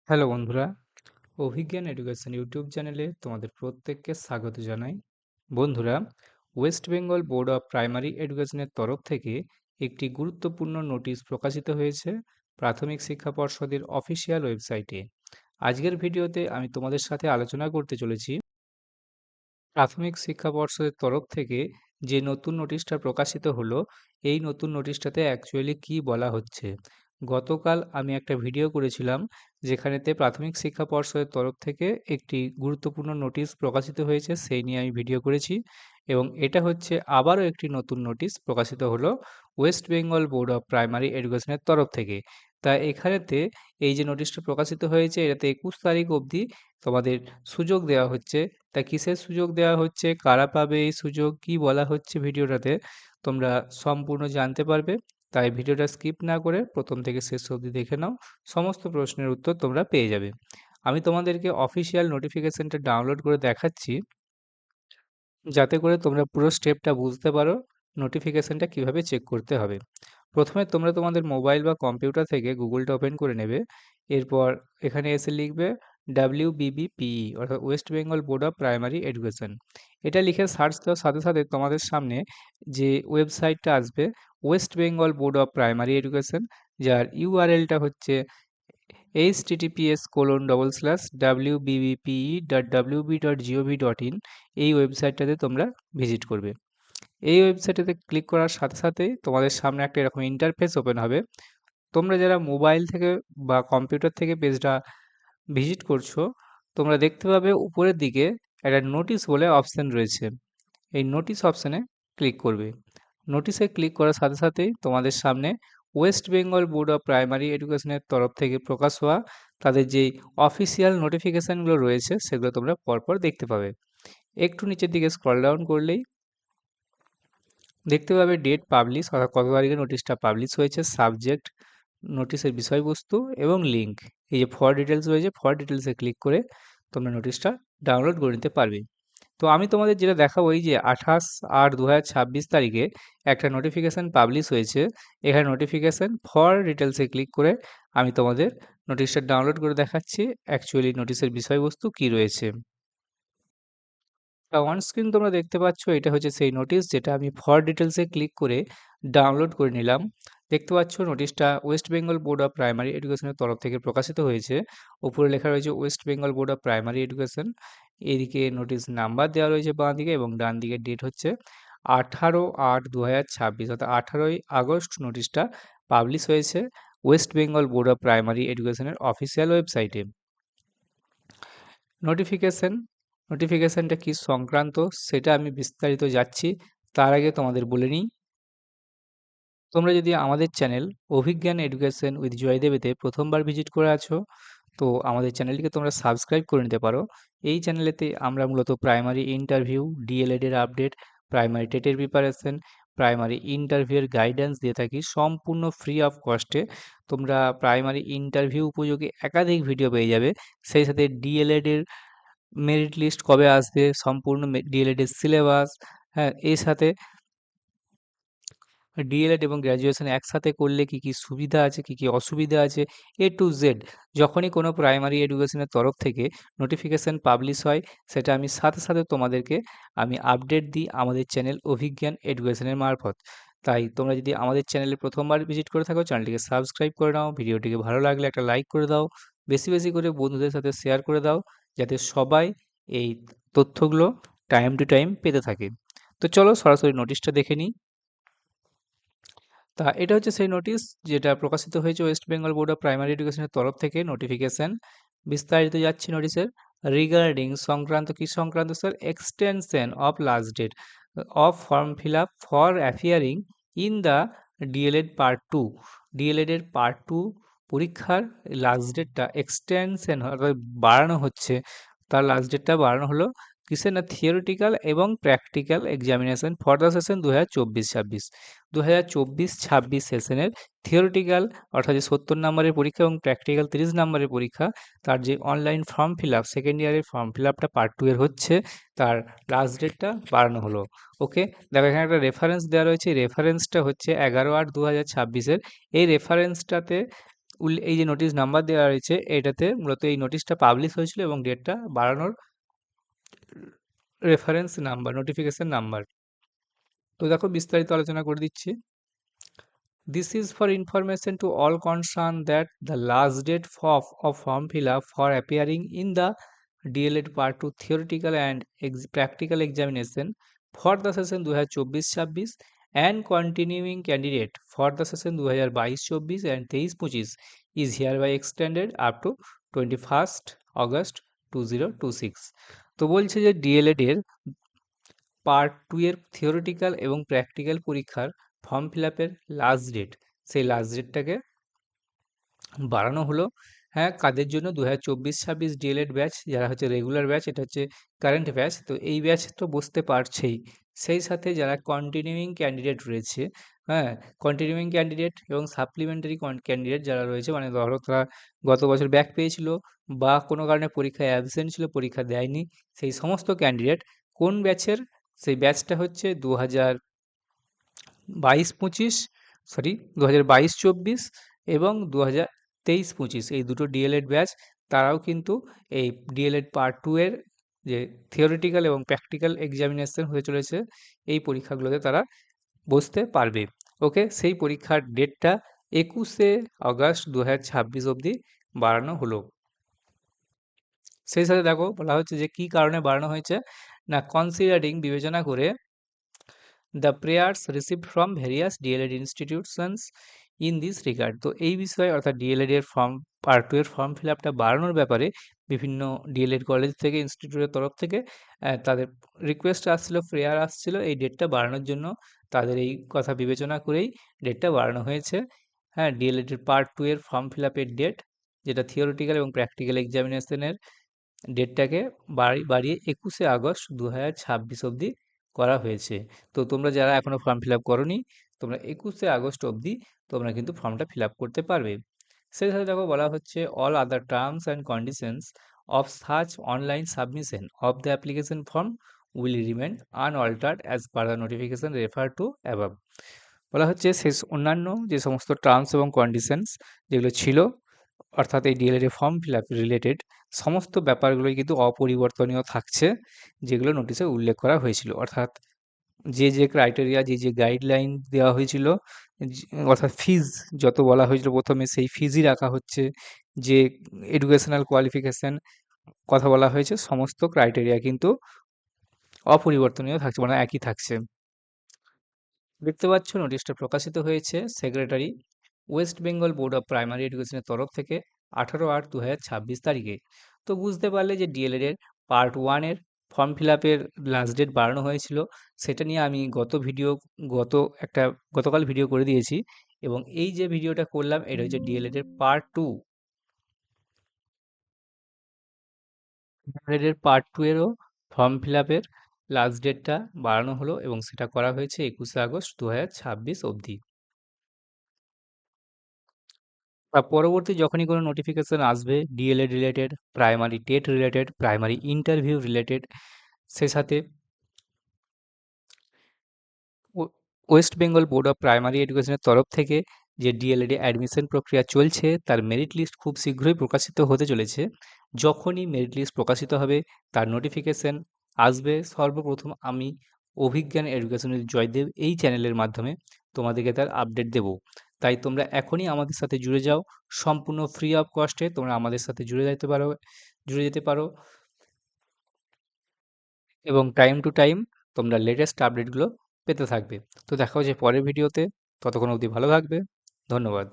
Hello বন্ধুরা, অভিজ্ঞান education YouTube চ্যানেলে তোমাদের প্রত্যেককে স্বাগত জানাই। বন্ধুরা, West Bengal board of primary এডুকেশনের তরফ থেকে একটি গুরুত্বপূর্ণ নোটিশ প্রকাশিত হয়েছে প্রাথমিক শিক্ষা পর্ষদের অফিসিয়াল ওয়েবসাইটে। আজকের ভিডিওতে আমি তোমাদের সাথে আলোচনা করতে চলেছি প্রাথমিক শিক্ষা পর্ষদের তরফ থেকে যে নতুন নোটিশটা প্রকাশিত হলো, এই নতুন নোটিশটাতে অ্যাকচুয়ালি কী বলা হচ্ছে। গতকাল আমি একটা ভিডিও করেছিলাম যেখানেতে প্রাথমিক শিক্ষা পর্ষদের তরফ থেকে একটি গুরুত্বপূর্ণ নোটিশ প্রকাশিত হয়েছে, সেই নিয়ে আমি ভিডিও করেছি এবং এটা হচ্ছে আবারও একটি নতুন নোটিশ প্রকাশিত হলো West Bengal board of primary এডুকেশনের তরফ থেকে। তা এখানেতে এই যে নোটিশটা প্রকাশিত হয়েছে এটাতে ২১ তারিখ অবধি তোমাদের সুযোগ দেওয়া হচ্ছে। তা কিসের সুযোগ দেওয়া হচ্ছে, কারা পাবে এই সুযোগ, কি বলা হচ্ছে ভিডিওটাতে, তোমরা সম্পূর্ণ জানতে পারবে। তাই ভিডিওটা স্কিপ না করে প্রথম থেকে শেষ অবধি দেখে নাও, সমস্ত প্রশ্নের উত্তর তোমরা পেয়ে যাবে। আমি তোমাদেরকে অফিসিয়াল নোটিফিকেশনটা ডাউনলোড করে দেখাচ্ছি, যাতে করে তোমরা পুরো স্টেপটা বুঝতে পারো নোটিফিকেশনটা কিভাবে চেক করতে হবে। প্রথমে তোমরা তোমাদের মোবাইল বা কম্পিউটার থেকে গুগলটা ওপেন করে নেবে। এরপর এখানে এসে লিখবে WBBPE অর্থাৎ West Bengal board of primary education. এটা লিখে সার্চ দেওয়ার সাথে সাথে তোমাদের সামনে যে ওয়েবসাইটটা আসবে West Bengal board of primary education, যার ইউআরএলটা হচ্ছে https://wbbpe.wb.gov.in। এই ওয়েবসাইটটাতে তোমরা ভিজিট করবে। এই ওয়েবসাইটেতে ক্লিক করার সাথে সাথেই তোমাদের সামনে একটা এরকম ইন্টারফেস ওপেন হবে। তোমরা যারা মোবাইল থেকে বা কম্পিউটার থেকে পেজটা ভিজিট করছো, তোমরা দেখতে পাবে উপরের দিকে একটা নোটিশ বলে অপশান রয়েছে। এই নোটিশ অপশানে ক্লিক করবে। নোটিশে ক্লিক করার সাথে সাথেই তোমাদের সামনে West Bengal board of primary এডুকেশনের তরফ থেকে প্রকাশ হওয়া তাদের যেই অফিসিয়াল নোটিফিকেশানগুলো রয়েছে সেগুলো তোমরা পরপর দেখতে পাবে। একটু নিচের দিকে স্ক্রল ডাউন করলেই দেখতে পাবে ডেট পাবলিশ অর্থাৎ কত তারিখে নোটিশটা পাবলিশ হয়েছে, সাবজেক্ট, নোটিশের বিষয়বস্তু এবং লিঙ্ক। এই যে ফর ডিটেলস রয়েছে, ফর ডিটেলসে ক্লিক করে তোমরা নোটিশটা ডাউনলোড করে নিতে পারবে। তো আমি তোমাদের যেটা দেখাবো, এই যে 28/8/2026 তারিখে একটা নোটিফিকেশান পাবলিশ হয়েছে। এখানে নোটিফিকেশান ফর ডিটেলসে ক্লিক করে আমি তোমাদের নোটিশটা ডাউনলোড করে দেখাচ্ছি অ্যাকচুয়ালি নোটিশের বিষয়বস্তু কী রয়েছে। অন স্ক্রিন তোমরা দেখতে পাচ্ছ, এটা হচ্ছে সেই নোটিশ যেটা আমি ফর ডিটেলসে ক্লিক করে ডাউনলোড করে নিলাম। দেখতে পাচ্ছ নোটিশটা West Bengal board of primary এডুকেশনের তরফ থেকে প্রকাশিত হয়েছে। উপরে লেখা রয়েছে West Bengal board of primary education. এদিকে নোটিশ নাম্বার দেওয়া রয়েছে বাঁ দিকে এবং ডান দিকে ডেট হচ্ছে 18/8/2026 অর্থাৎ 18ই আগস্ট নোটিশটা পাবলিশ হয়েছে West Bengal board of primary এডুকেশনের অফিসিয়াল ওয়েবসাইটে। নোটিফিকেশানটা কী সংক্রান্ত সেটা আমি বিস্তারিত যাচ্ছি। তার আগে তোমাদের বলে নিই, তোমরা যদি আমাদের চ্যানেল অভিজ্ঞান এডুকেশন উইথ জয়দেবেতে প্রথমবার ভিজিট করে আছো, তো আমাদের চ্যানেলটিকে তোমরা সাবস্ক্রাইব করে নিতে পারো। এই চ্যানেলেতে আমরা মূলত প্রাইমারি ইন্টারভিউ, ডিএলএড এর আপডেট, প্রাইমারি টেটের প্রিপারেশন, প্রাইমারি ইন্টারভিউয়ের গাইডেন্স দিয়ে থাকি সম্পূর্ণ ফ্রি অফ কস্টে। তোমরা প্রাইমারি ইন্টারভিউ উপযোগী একাধিক ভিডিও পেয়ে যাবে। সেই সাথে ডিএলএড এর মেরিট লিস্ট কবে আসবে, সম্পূর্ণ ডিএলএড এর সিলেবাস, হ্যাঁ, এর সাথে ডিএলএড এবং গ্র্যাজুয়েশন একসাথে করলে কী কী সুবিধা আছে, কী কী অসুবিধা আছে, এ টু জেড। যখনই কোনো প্রাইমারি এডুকেশনের তরফ থেকে নোটিফিকেশান পাবলিশ হয়, সেটা আমি সাথে সাথে তোমাদেরকে আমি আপডেট দিই আমাদের চ্যানেল অভিজ্ঞান এডুকেশনের মারফত। তাই তোমরা যদি আমাদের চ্যানেলে প্রথমবার ভিজিট করে থাকো, চ্যানেলটিকে সাবস্ক্রাইব করে নাও, ভিডিওটিকে ভালো লাগলে একটা লাইক করে দাও, বেশি বেশি করে বন্ধুদের সাথে শেয়ার করে দাও, যাতে সবাই এই তথ্যগুলো টাইম টু টাইম পেতে থাকে। তো চলো সরাসরি নোটিশটা দেখে নিই। তা এটা হচ্ছে সেই নোটিশ যেটা প্রকাশিত হয়েছে West Bengal board of primary এডুকেশনের তরফ থেকে নোটিফিকেশান। বিস্তারিত যাচ্ছি নোটিশের। রিগার্ডিং সংক্রান্ত কী সংক্রান্ত sir? Extension of last date of form fill up for appearing in the DElEd part 2। DElEd এর পার্ট 2 পরীক্ষার লাস্ট ডেটটা এক্সটেনশন অর্থাৎ বাড়ানো হচ্ছে। তার লাস্ট ডেটটা বাড়ানো হলো কিসের? না থিওরিটিক্যাল এবং practical examination for the session 2024-26। 2024-26 সেশনের থিওরিটিক্যাল অর্থাৎ যে 70 নম্বরের পরীক্ষা এবং প্র্যাকটিক্যাল 30 নম্বরের পরীক্ষা, তার যে online form fill up second ইয়ারের ফর্ম ফিল আপটা পার্ট 2 এর হচ্ছে, তার লাস্ট ডেটটা বাড়ানো হলো। ওকে, দেখো এখানে একটা রেফারেন্স দেওয়া রয়েছে। রেফারেন্সটা হচ্ছে 11/8/2026-এর। এই রেফারেন্সটাতে এই যে নোটিশ নাম্বার দেওয়া রয়েছে এটাতে মূলত এই নোটিশটা পাবলিশ হয়েছিল এবং ডেটটা বাড়ানোর রেফারেন্স নাম্বার, নোটিফিকেশন নাম্বার। তো দেখো বিস্তারিত আলোচনা করে দিচ্ছি। This is for information to all concerned that the last date of form fill up for appearing in the DLED Part 2 theoretical and practical examination for the session 2024-26 and continuing candidate for the session 2022-24 and 23-25 is hereby extended up to 21st August 2026। তো বলছে যে D.El.Ed এর part 2 এর theoretical এবং practical পরীক্ষার form fill আপের last date, সেই last ডেটটাকে বাড়ানো হলো। হ্যাঁ, কাদের জন্য? 2024-26 ডিএলএড ব্যাচ, যারা হচ্ছে রেগুলার ব্যাচ, এটা হচ্ছে কারেন্ট ব্যাচ, তো এই ব্যাচ তো বসতে পারছেই। সেই সাথে যারা কন্টিনিউইং ক্যান্ডিডেট রয়েছে, হ্যাঁ, কন্টিনিউইং ক্যান্ডিডেট এবং সাপ্লিমেন্টারি ক্যান্ডিডেট যারা রয়েছে, মানে ধরো তারা গত বছর ব্যাক পেয়েছিল বা কোনো কারণে পরীক্ষায় অ্যাবসেন্ট ছিল, পরীক্ষা দেয়নি, সেই সমস্ত ক্যান্ডিডেট কোন ব্যাচের? সেই ব্যাচটা হচ্ছে 2022-25, সরি 2022-24 এবং 2023-25, এই দুটো ডিএলএড ব্যাচ। তারাও কিন্তু এই ডিএলএড পার্ট 2 এর যে থিওরিটিক্যাল এবং প্র্যাকটিক্যাল এক্সামিনেশন হতে চলেছে, এই পরীক্ষাগুলোতে তারা বসতে পারবে। ওকে, সেই পরীক্ষার ডেটটা 21শে আগস্ট 2026 অবধি বাড়ানো হলো। সেই সাথে দেখো বলা হচ্ছে যে কী কারণে বাড়ানো হয়েছে না, কনসিডারিং, বিবেচনা করে the prayers received from various DElEd institutions in this regard. তো এই বিষয়ে অর্থাৎ ডিএলএড এর ফর্ম পার্ট 2 এর ফর্ম ফিল আপটা বাড়ানোর ব্যাপারে বিভিন্ন ডিএলএড কলেজ থেকে, ইনস্টিটিউটের তরফ থেকে তাদের রিকোয়েস্ট আসছিল, প্রেয়ার আসছিল এই ডেটটা বাড়ানোর জন্য। তাদের এই কথা বিবেচনা করেই ডেটটা বাড়ানো হয়েছে। হ্যাঁ, ডিএলএড এর পার্ট 2 এর ফর্ম ফিল আপের ডেট, যেটা থিওরিটিক্যাল এবং প্র্যাকটিক্যাল এক্সামিনেশনের ডেটটাকে বাড়িয়ে 21শে আগস্ট 2026 অবধি করা হয়েছে। তো তোমরা যারা এখনও ফর্ম ফিল আপ করোনি, তোমরা 21শে আগস্ট অবধি তোমরা কিন্তু ফর্মটা ফিল আপ করতে পারবে। সেই সাথে দেখো বলা হচ্ছে all other terms and conditions of such online submission of the application form will remain unaltered as per the notification refer to above. বলা হচ্ছে শেষ অন্যান্য যে সমস্ত টার্মস এবং কন্ডিশনস যেগুলো ছিল, অর্থাৎ এই ডিএলএড এর ফর্ম ফিল আপ রিলেটেড সমস্ত ব্যাপারগুলোই কিন্তু অপরিবর্তনীয় থাকছে, যেগুলো নোটিশে উল্লেখ করা হয়েছিল। অর্থাৎ যে ক্রাইটেরিয়া, যে গাইডলাইন দেওয়া হয়েছিল, অর্থাৎ ফিজ যত বলা হয়েছিল প্রথমে, সেই ফিজই রাখা হচ্ছে। যে এডুকেশনাল কোয়ালিফিকেশান কথা বলা হয়েছে, সমস্ত ক্রাইটেরিয়া কিন্তু অপরিবর্তনীয় থাকছে, মানে একই থাকছে। দেখতে পাচ্ছ নোটিশটা প্রকাশিত হয়েছে secretary West Bengal board of primary এডুকেশনের তরফ থেকে 18/8/2026 তারিখে। তো বুঝতে পারলে যে ডিএলএড এর পার্ট 1 এর ফর্ম ফিল আপের লাস্ট ডেট বাড়ানো হয়েছিল, সেটা নিয়ে আমি গতকাল ভিডিও করে দিয়েছি। এবং এই যে ভিডিওটা করলাম এটা হচ্ছে ডিএলএড এর পার্ট 2, ডিএলএড এর পার্ট 2 এরও ফর্ম ফিল আপের লাস্ট ডেটটা বাড়ানো হলো এবং সেটা করা হয়েছে 21শে আগস্ট 2026 অবধি। বা পরবর্তী যখনই কোনো নোটিফিকেশন আসবে DElEd related, primary TET related, primary interview related, সে সাথে West Bengal board of primary এডুকেশনের তরফ থেকে যে ডিএলএড এ অ্যাডমিশন প্রক্রিয়া চলছে, তার মেরিট লিস্ট খুব শীঘ্রই প্রকাশিত হতে চলেছে। যখনই মেরিট লিস্ট প্রকাশিত হবে, তার নোটিফিকেশন আসবে, সর্বপ্রথম আমি অভিজ্ঞান এডুকেশনের জয়দেব এই চ্যানেলের মাধ্যমে তোমাদেরকে তার আপডেট দেব। তাই তোমরা এখনই আমাদের সাথে জুড়ে যাও, সম্পূর্ণ ফ্রি অফ কস্টে তোমরা আমাদের সাথে জুড়ে যেতে পারো এবং টাইম টু টাইম তোমরা লেটেস্ট আপডেটগুলো পেতে থাকবে। তো দেখা হচ্ছে পরের ভিডিওতে, ততক্ষণ অবধি ভালো থাকবে। ধন্যবাদ।